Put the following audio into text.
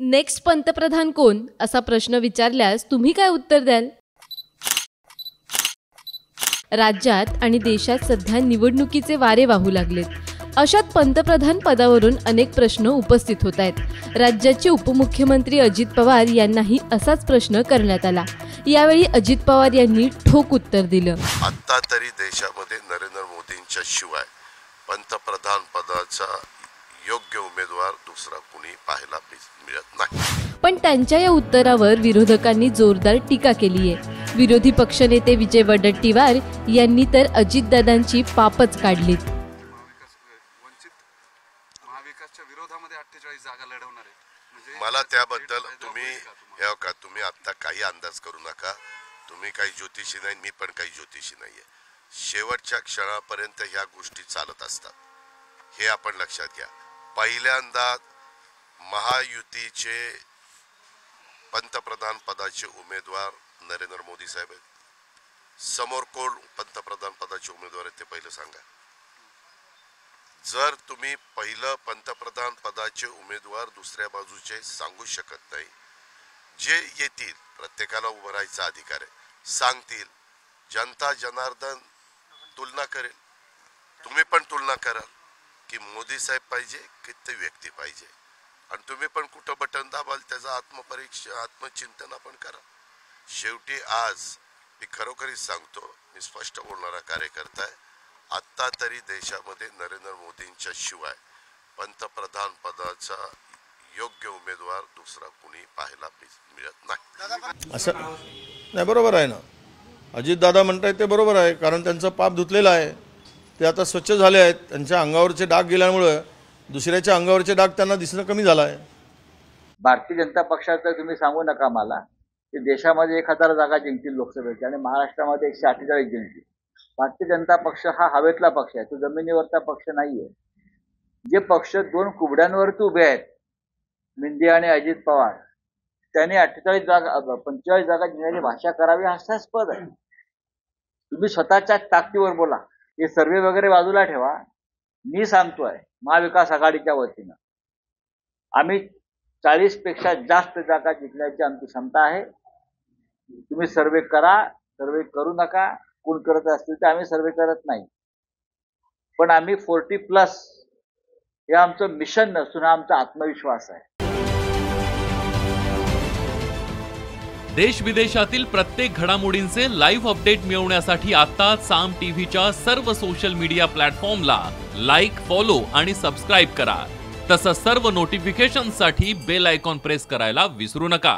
Next पंतप्रधान कोण असा प्रश्न विचारल्यास तुम्ही काय उत्तर द्याल? राज्यात आणि देशात सध्या निवडणुकीचे वारे वाहू लागलेत। अशात पंतप्रधान पदावरून अनेक प्रश्न उपस्थित होत आहेत। राज्याचे उपमुख्यमंत्री अजित पवार यांनाही असाच प्रश्न करण्यात आला। यावेळी अजित पवार यांनी ठोक उत्तर दिलं। आता तरी देशामध्ये नरेंद्र मोदींच्या शिवाय पंतप्रधान पदाचा योग्य उमेदवार दुसरा कुणी पाहायला मिळत नाही। पण त्यांच्या या उत्तरावर विरोधकांनी जोरदार टीका केली आहे। विरोधी पक्षनेते विजय वडेट्टीवार यांनी तर अजितदादांची पापच काढली। मला त्याबद्दल तुम्ही आता काही अंदाज करू नका। तुम्ही काही ज्योतिषी नाही, मी पण काही ज्योतिषी नाहीये। शेवटच्या क्षणापर्यंत ह्या गोष्टी चालत असतात, हे आपण लक्षात घ्या। पहिल्यांदा महायुतीचे पंतप्रधान पदाचे उमेदवार नरेंद्र मोदी साहेब आहेत। समोर कोण पंतप्रधान पदाचे उमेदवार आहेत ते पहिलं सांगा। जर तुम्ही पहिलं पंतप्रधान पदाचे उमेदवार दुसऱ्या बाजूचे सांगू शकत नाही, जे येतील प्रत्येकाला उभं राहायचा अधिकार आहे, सांगतील, जनता जनार्दन तुलना करेल। तुम्ही पण तुलना कराल की मोदी साहेब पाहिजे की ते व्यक्ती पाहिजे, आणि तुम्ही पण कुठं बटन दाबाल त्याचा आत्मचिंतन आपण करा। शेवटी आज मी खरोखरीच सांगतो, मी स्पष्ट बोलणारा कार्यकर्ता आहे। आता तरी देशामध्ये नरेंद्र मोदींच्या शिवाय पंतप्रधान पदाचा योग्य उमेदवार दुसरा कुणी पाहायला मिळत नाही। असं नाही, बरोबर आहे ना, अजितदादा म्हणतायत ते बरोबर आहे, कारण त्यांचं पाप धुतलेलं आहे, ते आता स्वच्छ झाले आहेत। त्यांच्या अंगावरचे डाग गेल्यामुळे दुसऱ्याच्या अंगावरचे डाग त्यांना दिसणं कमी झालं आहे। भारतीय जनता पक्षाचं तुम्ही सांगू नका मला की देशामध्ये 1000 जागा जिंकतील लोकसभेच्या आणि महाराष्ट्रामध्ये 148 जिंकतील। भारतीय जनता पक्ष हा हवेतला पक्ष आहे, तो जमिनीवरचा पक्ष नाहीये। जे पक्ष 2 कुबड्यांवरती उभे आहेत, मिंदे आणि अजित पवार, त्यांनी 45 जागा जिंकण्याची भाषा करावी, हास्यास्पद आहे। तुम्ही स्वतःच्या ताकदीवर बोला, हे सर्वे वगैरे बाजूला ठेवा। मी सांगतोय महाविकास आघाडीच्या वतीनं आम्ही 40 पेक्षा जास्त जागा जिंकण्याची आमची क्षमता आहे। तुम्ही सर्वे करा, सर्वे करू नका, कोण करत असतील तर आम्ही सर्वे करत नाही, पण आम्ही 40+ हे आमचं मिशन नसून आमचा आत्मविश्वास आहे। देश विदेशातील प्रत्येक घडामोडींचे लाईव्ह अपडेट मिळवण्यासाठी आता साम टीव्हीच्या सर्व सोशल मीडिया प्लॅटफॉर्मला लाईक, फॉलो आणि सबस्क्राईब करा। तसंच सर्व नोटिफिकेशनसाठी बेल आयकॉन प्रेस करायला विसरू नका।